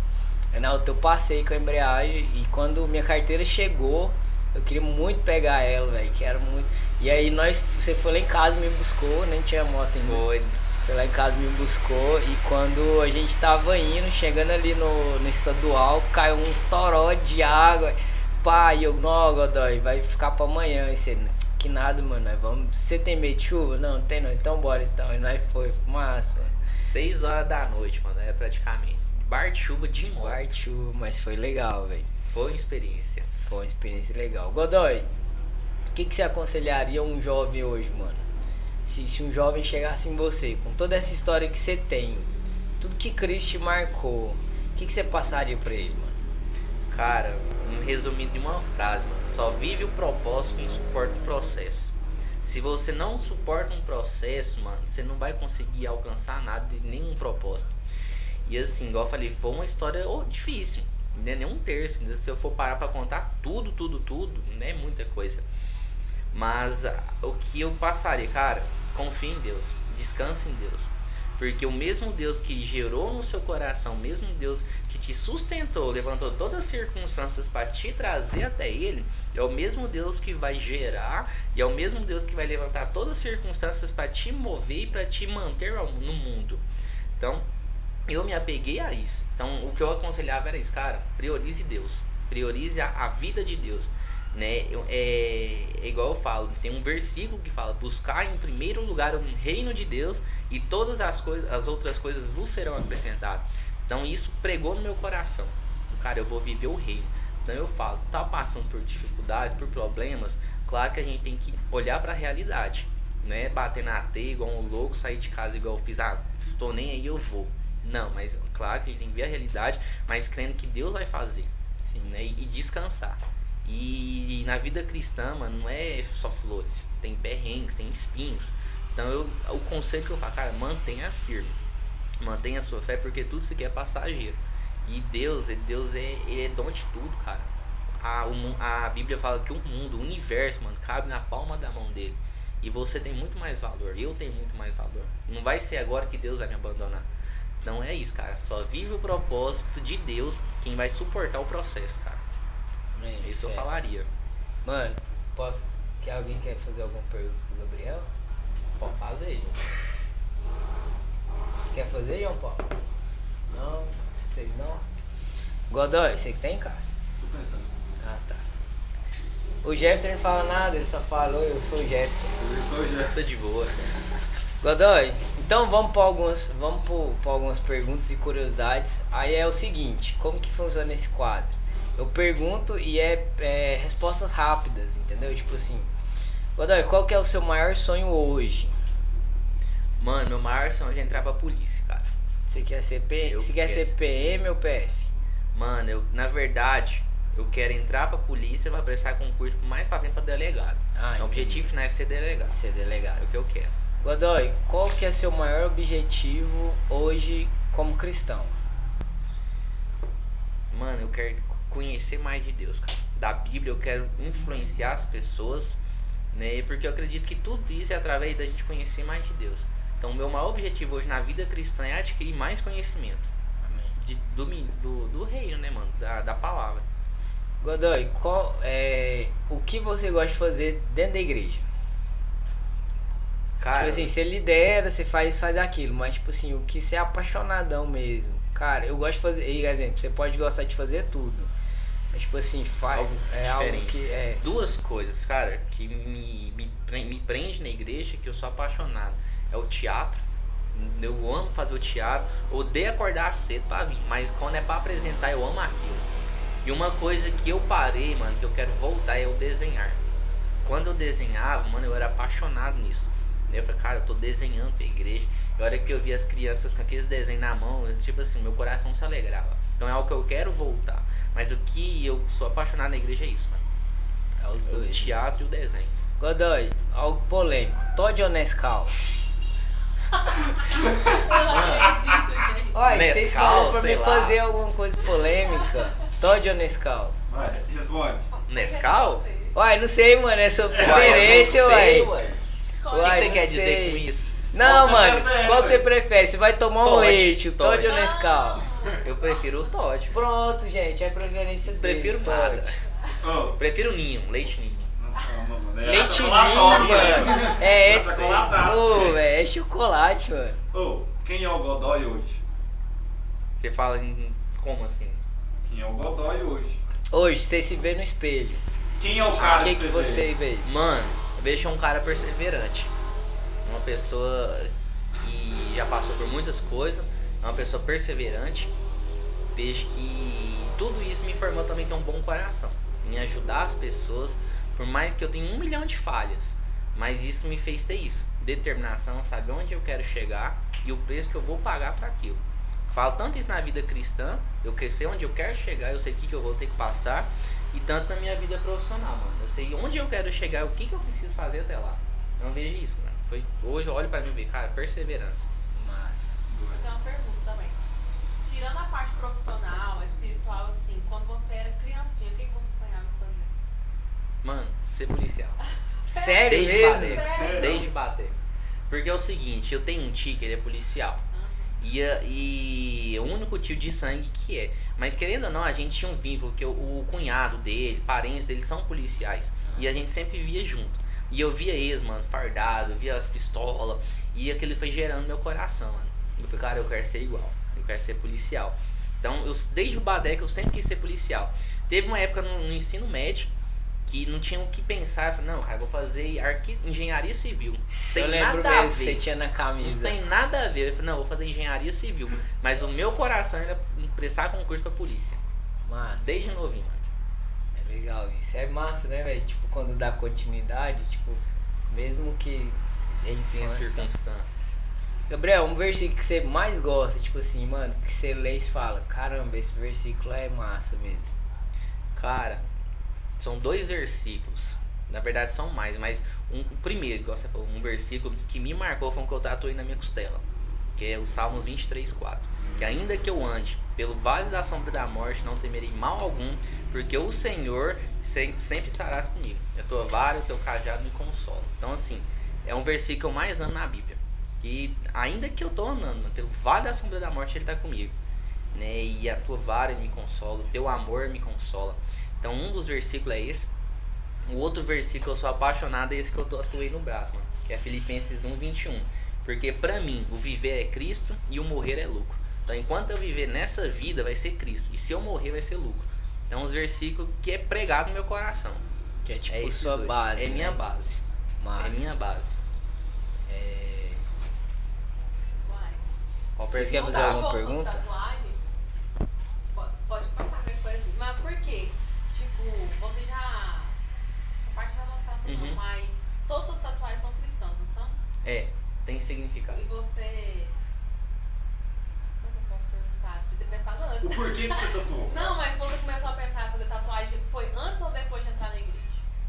Aí na outra eu passei com a embreagem e quando minha carteira chegou, eu queria muito pegar ela, velho, que era muito. E aí você foi lá em casa e me buscou, nem tinha moto ainda. Foi. Você lá em casa me buscou e quando a gente tava indo, chegando ali no estadual, caiu um toró de água. Pá, e eu, não, Godoy, vai ficar pra amanhã. E você, que nada, mano, nós vamos. Você tem medo de chuva? Não tem não, então bora então. E nós foi, massa, mano. 6 horas da noite, mano, é praticamente. Bar de chuva de moto. Bar de chuva, mas foi legal, velho. Foi uma experiência. Foi uma experiência legal. Godoy, o que você aconselharia um jovem hoje, mano? Se um jovem chegasse em você, com toda essa história que você tem, tudo que Cristo te marcou, o que você passaria pra ele, mano? Cara, resumido em uma frase, mano. Só vive o propósito quem suporta o processo. Se você não suporta um processo, mano, você não vai conseguir alcançar nada de nenhum propósito. E assim, igual eu falei, foi uma história difícil. Não é nem um terço. Se eu for parar pra contar tudo, não é muita coisa. Mas o que eu passaria, cara, confie em Deus, descanse em Deus. Porque o mesmo Deus que gerou no seu coração, o mesmo Deus que te sustentou, levantou todas as circunstâncias para te trazer até Ele, é o mesmo Deus que vai gerar e é o mesmo Deus que vai levantar todas as circunstâncias para te mover e para te manter no mundo. Então, eu me apeguei a isso. Então, o que eu aconselhava era isso, cara, priorize Deus, priorize a vida de Deus. Né? É igual eu falo, tem um versículo que fala: buscar em primeiro lugar o reino de Deus e todas as outras coisas vos serão acrescentadas. Então isso pregou no meu coração, cara, eu vou viver o reino. Então eu falo, tá passando por dificuldades, por problemas, claro que a gente tem que olhar para a realidade, né? Bater na teia igual um louco, sair de casa igual eu fiz, tô nem aí, eu vou. Não, mas claro que a gente tem que ver a realidade, mas crendo que Deus vai fazer, assim, né? E descansar. E na vida cristã, mano, não é só flores, tem perrengues, tem espinhos. Então o conselho que eu falo, cara, mantenha firme, mantenha a sua fé, porque tudo isso aqui é passageiro. E Deus ele é dono de tudo, cara. A Bíblia fala que o mundo, o universo, mano, cabe na palma da mão dele. E você tem muito mais valor, eu tenho muito mais valor. Não vai ser agora que Deus vai me abandonar. Então é isso, cara, só vive o propósito de Deus quem vai suportar o processo, cara. É isso que eu falaria. Mano, que alguém quer fazer alguma pergunta pro Gabriel? Pode fazer. Quer fazer, João Paulo? Não, sei não. Godoy, você que tem, Cássio? Tô pensando. Ah, tá. O Jefferson não fala nada, ele só falou, eu sou o Jefferson. Eu sou já. Tô de boa. Godoy, então vamos para algumas perguntas e curiosidades. Aí é o seguinte, como que funciona esse quadro? Eu pergunto e é respostas rápidas, entendeu? Tipo assim, Godoy, qual que é o seu maior sonho hoje? Mano, meu maior sonho é entrar pra polícia, cara. Você quer ser quero. ser PM ou PF? Mano, na verdade, eu quero entrar pra polícia e vai prestar concurso mais pra frente pra delegado. Então o objetivo final é ser delegado. Ser delegado. É o que eu quero. Godoy, qual que é seu maior objetivo hoje como cristão? Mano, eu quero conhecer mais de Deus, cara. Da Bíblia eu quero influenciar as pessoas, né? Porque eu acredito que tudo isso é através da gente conhecer mais de Deus. Então o meu maior objetivo hoje na vida cristã é adquirir mais conhecimento. Amém. Do reino, né, mano? Da palavra. Godoy, o que você gosta de fazer dentro da igreja? Cara, tipo assim, você lidera, você faz aquilo, mas tipo assim, o que você é apaixonadão mesmo. Cara, eu gosto de fazer, exemplo, você pode gostar de fazer tudo. Mas tipo assim, algo que é. Duas coisas, cara, que me prende na igreja, que eu sou apaixonado. É o teatro. Eu amo fazer o teatro. Odeio acordar cedo pra vir, mas quando é pra apresentar, eu amo aquilo. E uma coisa que eu parei, mano, que eu quero voltar é o desenhar. quando eu desenhava, mano, eu era apaixonado nisso. Eu falei, cara, eu tô desenhando pra igreja. E a hora que eu vi as crianças com aqueles desenhos na mão, tipo assim, meu coração se alegrava. Então é algo que eu quero voltar. Mas o que eu sou apaixonado na igreja é isso, mano. É os É o dois. teatro e o desenho. Godoy, algo polêmico. Todd ou Nescau? Eu não acredito, gente. Olha, vocês Nescau, falaram pra sei mim lá. fazer alguma coisa polêmica. Todd ou Nescau? Vai, responde. Nescau? Uai, não sei, mano. É sua Uai, preferência, eu não sei, uai. ué. O que Uai, você não quer sei. dizer com isso? Não, Qual você mano. prefere, Qual que você ué? prefere? Você vai tomar um Todd, leite, o Todd Todd. ou Nescau? Eu prefiro o Todd. Pronto, gente. É preferência dele. Prefiro Todd. nada. Ô, Prefiro ninho, leite ninho. não, mano. É Leite ninho, chocolatório, mano. É É esse. chocolatado. Pô, velho. É chocolate, mano. Ô, quem é o Godoy hoje? Você fala em. Como assim? Quem é o Godoy hoje? Hoje, você se vê no espelho. Quem é o O cara que, que que vê? você vê? Mano, eu vejo um cara perseverante. Uma pessoa que já passou por muitas coisas. Uma pessoa perseverante. Vejo que tudo isso me formou também ter um bom coração. Em ajudar as pessoas. Por mais que eu tenha 1 milhão de falhas. Mas isso me fez ter isso. Determinação, saber onde eu quero chegar. E o preço que eu vou pagar para aquilo. Falo tanto isso na vida cristã. Eu sei onde eu quero chegar. Eu sei o que eu vou ter que passar. E tanto na minha vida profissional, mano. Eu sei onde eu quero chegar, o que eu preciso fazer até lá. Eu não vejo isso, mano. Hoje eu olho pra mim e vejo, cara, perseverança. Massa. Eu tenho uma pergunta também. Tirando a parte profissional, espiritual, assim, quando você era criancinha, o que você sonhava fazer? Mano, ser policial. Sério Desde mesmo? bater. Sério? Desde bater. Porque é o seguinte, eu tenho um tio que ele é policial. E o único tio de sangue que é. Mas querendo ou não, a gente tinha um vínculo, que o cunhado dele, parentes dele são policiais. E a gente sempre via junto. E eu via eles, mano, fardado, via as pistolas. E aquilo foi gerando meu coração, mano. Eu falei, cara, eu quero ser igual. Eu quero ser policial. Então, desde o Badeca eu sempre quis ser policial. Teve uma época no ensino médio que não tinha o que pensar. Eu falei, não, cara, eu vou fazer engenharia civil. Tem Eu lembro nada a mesmo, você ver. tinha na Não camisa. tem nada a ver. Eu falei, não, eu vou fazer engenharia civil. Mas o meu coração era prestar concurso pra polícia. Massa. Desde novinho, mano. É legal isso. É massa, né, velho? Tipo, quando dá continuidade, tipo, mesmo que Tem as infância, tá? circunstâncias. Gabriel, um versículo que você mais gosta, tipo assim, mano, que você lê e fala, caramba, esse versículo é massa mesmo. Cara, são 2 versículos. Na verdade são mais, mas o primeiro, igual você falou, um versículo que me marcou foi um que eu tatuei na minha costela. Que é o Salmos 23:4. Que ainda que eu ande pelo vale da sombra da morte, não temerei mal algum, porque o Senhor sempre estarás comigo. A tua vara e o teu cajado me consolam. Então assim, é um versículo que eu mais amo na Bíblia. Que ainda que eu tô andando, mano, pelo vale da sombra da morte, ele tá comigo. Né? E a tua vara me consola, o teu amor me consola. Então um dos versículos é esse. O outro versículo que eu sou apaixonado é esse que eu tatuei no braço, mano. Que é Filipenses 1:21. Porque pra mim, o viver é Cristo e o morrer é lucro. Então enquanto eu viver nessa vida, vai ser Cristo. E se eu morrer, vai ser lucro. Então os versículos que é pregado no meu coração. Que é tipo É esses sua dois. base. É né? minha base. Massa. É minha base. É... Uai. Qual Vocês querem pergunta? fazer alguma Bolsa de pergunta? tatuagem? Pode falar qualquer coisa. Mas por quê? Tipo, você já... Essa parte vai mostrar tudo, Uhum. mas todas suas tatuagens são cristãs, não são? É, tem significado. E você... Como que eu posso perguntar? De ter pensado O antes. porquê que você tatuou? Não, mas você começou a pensar em fazer tatuagem, foi antes ou depois de entrar na igreja?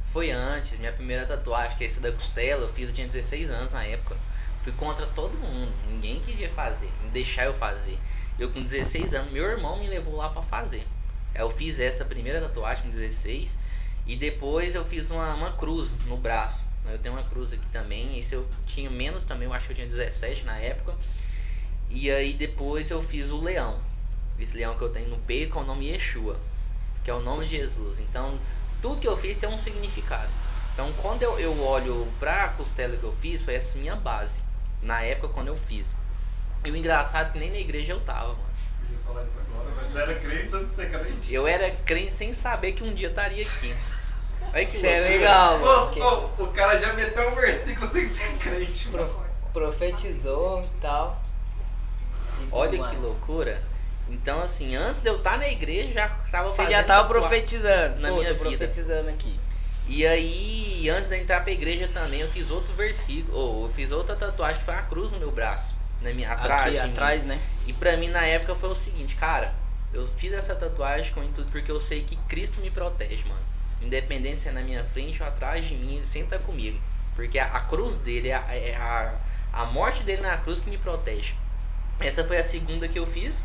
Foi antes, minha primeira tatuagem, que é esse da costela, eu tinha 16 anos na época. Fui contra todo mundo, ninguém queria fazer, me deixar eu fazer. Eu com 16 anos, meu irmão me levou lá pra fazer. Eu fiz essa primeira tatuagem com 16 e depois eu fiz uma cruz no braço. Eu tenho uma cruz aqui também, esse eu tinha menos também, eu acho que eu tinha 17 na época. E aí depois eu fiz o leão, esse leão que eu tenho no peito com o nome Yeshua, que é o nome de Jesus. Então tudo que eu fiz tem um significado. Então quando eu olho pra costela que eu fiz, foi essa minha base, na época quando eu fiz. E o engraçado é que nem na igreja eu tava, mano. Eu ia falar isso agora, mas você era crente antes de ser crente? Eu era crente sem saber que um dia eu estaria aqui. Olha que Isso é loucura. legal, mano. que O cara já meteu um versículo sem ser crente, mano. profetizou e tal. E tudo Olha mais. que loucura. Então assim, antes de eu estar na igreja, já tava Você fazendo já tava tatuagem. profetizando. na Pô, minha tô vida. profetizando aqui. E aí, antes de entrar pra igreja também, eu fiz outro versículo, ou eu fiz outra tatuagem que foi uma cruz no meu braço, atrás Aqui de mim. atrás, né? E pra mim na época foi o seguinte, cara, eu fiz essa tatuagem com o intuito porque eu sei que Cristo me protege, mano. Independente se é na minha frente ou atrás de mim, ele sempre tá comigo. Porque a cruz dele, a morte dele na cruz que me protege. Essa foi a segunda que eu fiz.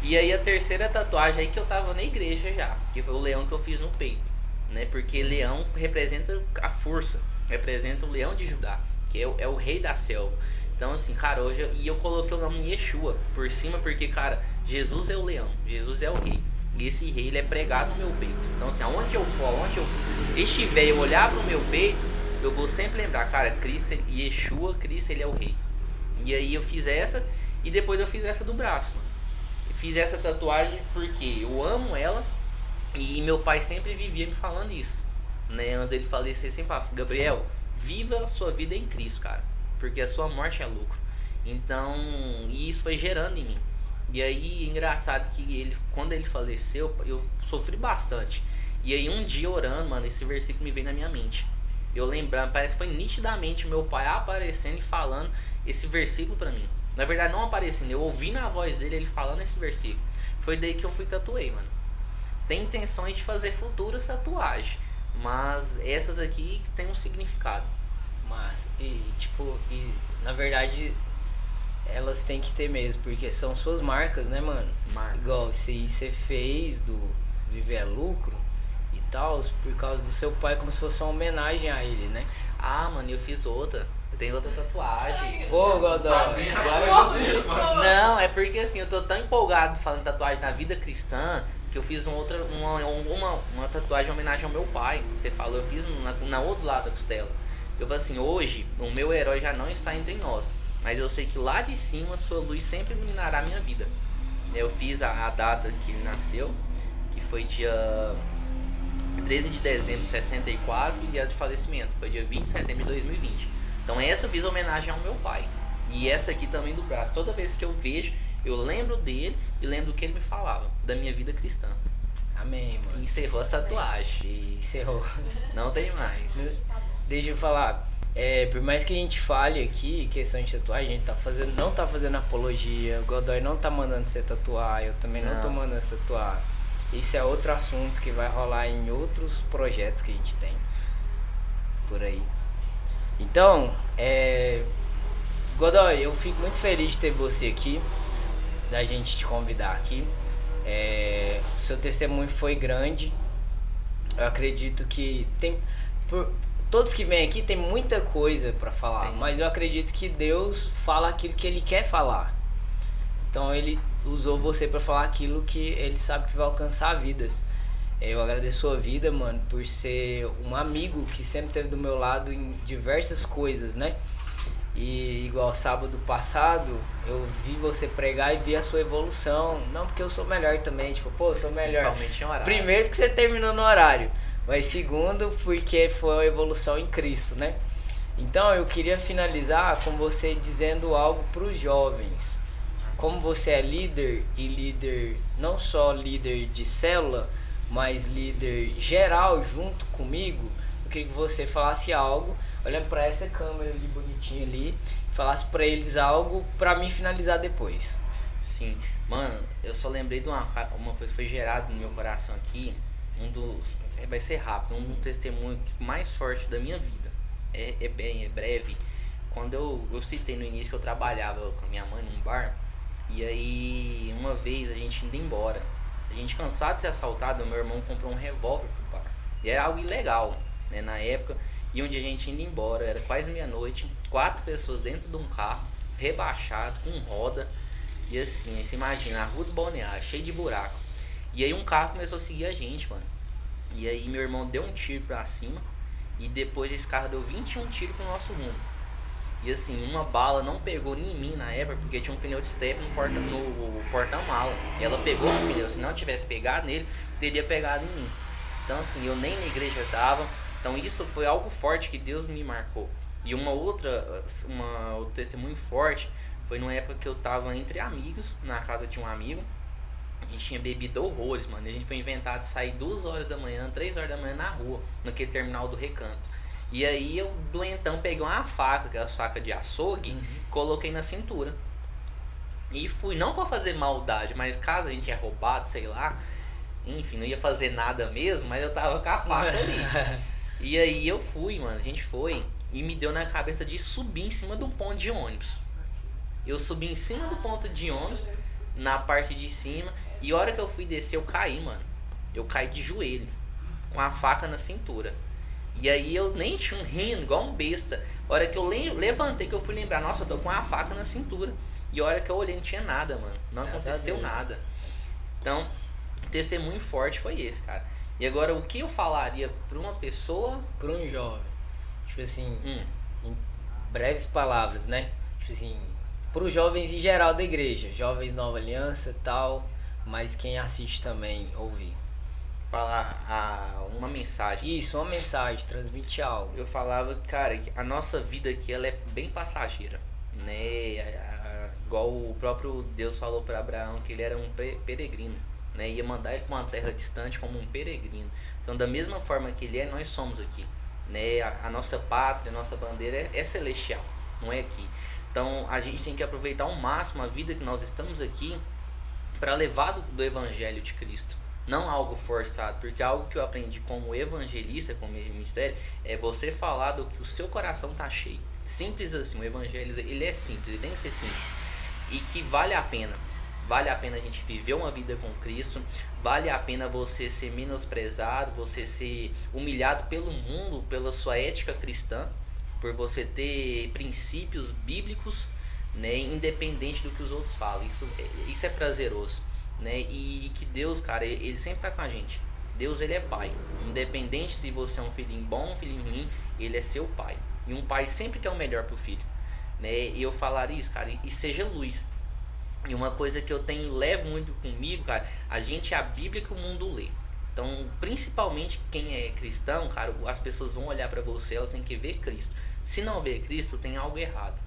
E aí a terceira tatuagem aí que eu tava na igreja já, que foi o leão que eu fiz no peito, né? Porque leão representa a força, representa o leão de Judá, que é o rei da selva. Então assim, cara, hoje eu coloquei o nome Yeshua por cima porque, cara, Jesus é o leão, Jesus é o rei. E esse rei, ele é pregado no meu peito. Então assim, aonde eu for, aonde eu estiver, eu olhar pro meu peito, eu vou sempre lembrar, cara, Cristo, Yeshua, Cristo, ele é o rei. E aí eu fiz essa e depois eu fiz essa do braço, mano. Fiz essa tatuagem porque eu amo ela e meu pai sempre vivia me falando isso, né? Antes dele falecer, sempre falava, Gabriel, viva a sua vida em Cristo, cara, porque a sua morte é lucro. Então, e isso foi gerando em mim. E aí, engraçado que ele, quando ele faleceu, eu sofri bastante. E aí, um dia orando, mano, esse versículo me veio na minha mente. Eu lembrando, parece que foi nitidamente meu pai aparecendo e falando esse versículo pra mim. Na verdade, não aparecendo, eu ouvi na voz dele ele falando esse versículo. Foi daí que eu fui tatuei, mano. Tem intenções de fazer futuras tatuagens, mas essas aqui têm um significado. Mas, na verdade, elas têm que ter mesmo, porque são suas marcas, né, mano? Marcas. Igual, se você fez do Viver é Lucro e tal, por causa do seu pai, como se fosse uma homenagem a ele, né? Ah, mano, eu fiz outra. Eu tenho outra tatuagem. Pô, Godoy. Não, é porque assim, eu tô tão empolgado falando tatuagem na vida cristã que eu fiz uma tatuagem em homenagem ao meu pai. Você falou, eu fiz na outro lado da costela. Eu falei assim, hoje o meu herói já não está entre nós, mas eu sei que lá de cima sua luz sempre iluminará a minha vida. Eu fiz a data que ele nasceu, que foi dia 13 de dezembro de 64 e a de falecimento foi dia 20 de setembro de 2020. Então essa eu fiz homenagem ao meu pai. E essa aqui também do braço. Toda vez que eu vejo, eu lembro dele e lembro do que ele me falava, da minha vida cristã. Amém, mano. E encerrou a tatuagem. E encerrou. Não tem mais. Deixa eu falar. Por mais que a gente fale aqui, questão de tatuagem, a gente não tá fazendo apologia, o Godoy não tá mandando você tatuar, eu também não tô mandando você tatuar. Isso é outro assunto que vai rolar em outros projetos que a gente tem por aí. Então, Godoy, eu fico muito feliz de ter você aqui, da gente te convidar aqui. O seu testemunho foi grande. Eu acredito que todos que vêm aqui tem muita coisa para falar, mas eu acredito que Deus fala aquilo que Ele quer falar. Então Ele usou você para falar aquilo que Ele sabe que vai alcançar vidas. Eu agradeço a sua vida, mano, por ser um amigo que sempre esteve do meu lado em diversas coisas, né? E igual sábado passado, eu vi você pregar e vi a sua evolução. Não porque eu sou melhor também, eu sou melhor. Principalmente em horário. Primeiro porque você terminou no horário, mas segundo porque foi uma evolução em Cristo, né? Então eu queria finalizar com você dizendo algo para os jovens. Como você é líder, e líder, não só líder de célula, mas líder geral junto comigo, eu queria que você falasse algo, olhando para essa câmera ali bonitinha ali, falasse para eles algo para mim finalizar depois. Sim, mano, eu só lembrei de uma coisa que foi gerada no meu coração aqui, vai ser rápido, um testemunho mais forte da minha vida. É breve. Quando eu citei no início que eu trabalhava com a minha mãe num bar, e aí uma vez a gente indo embora, a gente cansado de ser assaltado, meu irmão comprou um revólver pro bar. E era algo ilegal, né, na época. E onde a gente indo embora, era quase meia-noite, 4 pessoas dentro de um carro, rebaixado, com roda. E assim, você imagina, a rua do Balneário, cheio de buraco. E aí um carro começou a seguir a gente, mano. E aí meu irmão deu um tiro pra cima. E depois esse carro deu 21 tiros pro nosso rumo. E assim, uma bala não pegou em mim na época, porque tinha um pneu de step no porta-mala. Ela pegou no pneu, se não tivesse pegado nele, teria pegado em mim. Então assim, eu nem na igreja tava. Então isso foi algo forte que Deus me marcou. E outro testemunho forte foi numa época que eu tava entre amigos, na casa de um amigo. A gente tinha bebido horrores, mano. A gente foi inventado de sair 2 horas da manhã, 3 horas da manhã na rua, naquele terminal do Recanto. E aí eu, doentão, peguei uma faca, aquela faca de açougue, coloquei na cintura. E fui, não pra fazer maldade, mas caso a gente ia roubado, sei lá, enfim, não ia fazer nada mesmo, mas eu tava com a faca ali. E aí eu fui, mano, a gente foi, e me deu na cabeça de subir em cima de um ponto de ônibus. Eu subi em cima do ponto de ônibus, na parte de cima, e a hora que eu fui descer, eu caí, mano. Eu caí de joelho, com a faca na cintura. E aí eu nem tinha rindo, igual um besta. A hora que eu levantei, que eu fui lembrar, nossa, eu tô com a faca na cintura. E a hora que eu olhei, não tinha nada, mano. Não aconteceu nada. Então, um testemunho forte foi esse, cara. E agora, o que eu falaria pra uma pessoa... Pra um jovem, tipo assim, em breves palavras, né? Tipo assim, pros jovens em geral da igreja, jovens Nova Aliança e tal, mas quem assiste também ouvir. Falar uma mensagem. Isso, uma mensagem, transmite algo. Eu falava, cara, que a nossa vida aqui, ela é bem passageira, né? Igual o próprio Deus falou para Abraão que ele era um peregrino, né? Ia mandar ele para uma terra distante como um peregrino. Então, da mesma forma que ele é, nós somos aqui, né? A nossa pátria, a nossa bandeira é celestial, não é aqui. Então, a gente tem que aproveitar ao máximo a vida que nós estamos aqui para levar do evangelho de Cristo. Não algo forçado, porque algo que eu aprendi como evangelista, como ministério, é você falar do que o seu coração tá cheio. Simples assim, o evangelho, ele é simples, ele tem que ser simples. E que vale a pena a gente viver uma vida com Cristo, vale a pena você ser menosprezado, você ser humilhado pelo mundo, pela sua ética cristã, por você ter princípios bíblicos, né, independente do que os outros falam. Isso é prazeroso. Né? E que Deus, cara, ele sempre tá com a gente. Deus, ele é pai. Independente se você é um filhinho bom ou um filhinho ruim, ele é seu pai. E um pai sempre quer o melhor pro filho, né? E eu falaria isso, cara, e seja luz. E uma coisa que eu levo muito comigo, cara, a gente é a Bíblia que o mundo lê. Então, principalmente quem é cristão, cara, as pessoas vão olhar para você, elas têm que ver Cristo. Se não ver Cristo, tem algo errado.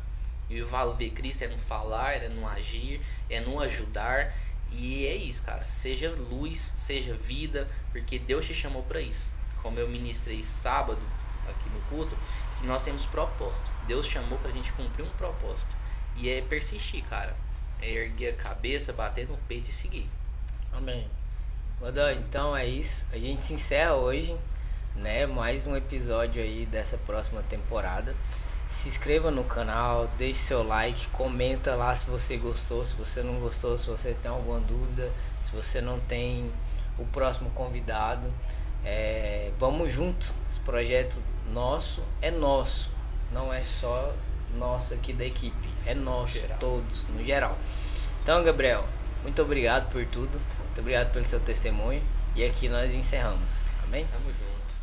E eu falo, ver Cristo é no falar, é no agir, é no ajudar. E é isso, cara. Seja luz, seja vida, porque Deus te chamou para isso. Como eu ministrei sábado aqui no culto, que nós temos propósito. Deus chamou pra gente cumprir um propósito. E é persistir, cara. É erguer a cabeça, bater no peito e seguir. Amém. Godoy, então é isso. A gente se encerra hoje, né? Mais um episódio aí dessa próxima temporada. Se inscreva no canal, deixe seu like, comenta lá se você gostou, se você não gostou, se você tem alguma dúvida, se você não tem o próximo convidado. Vamos junto, esse projeto nosso é nosso, não é só nosso aqui da equipe, é nosso, Geral. todos, no geral. Então, Gabriel, muito obrigado por tudo, muito obrigado pelo seu testemunho e aqui nós encerramos, amém? Tamo junto.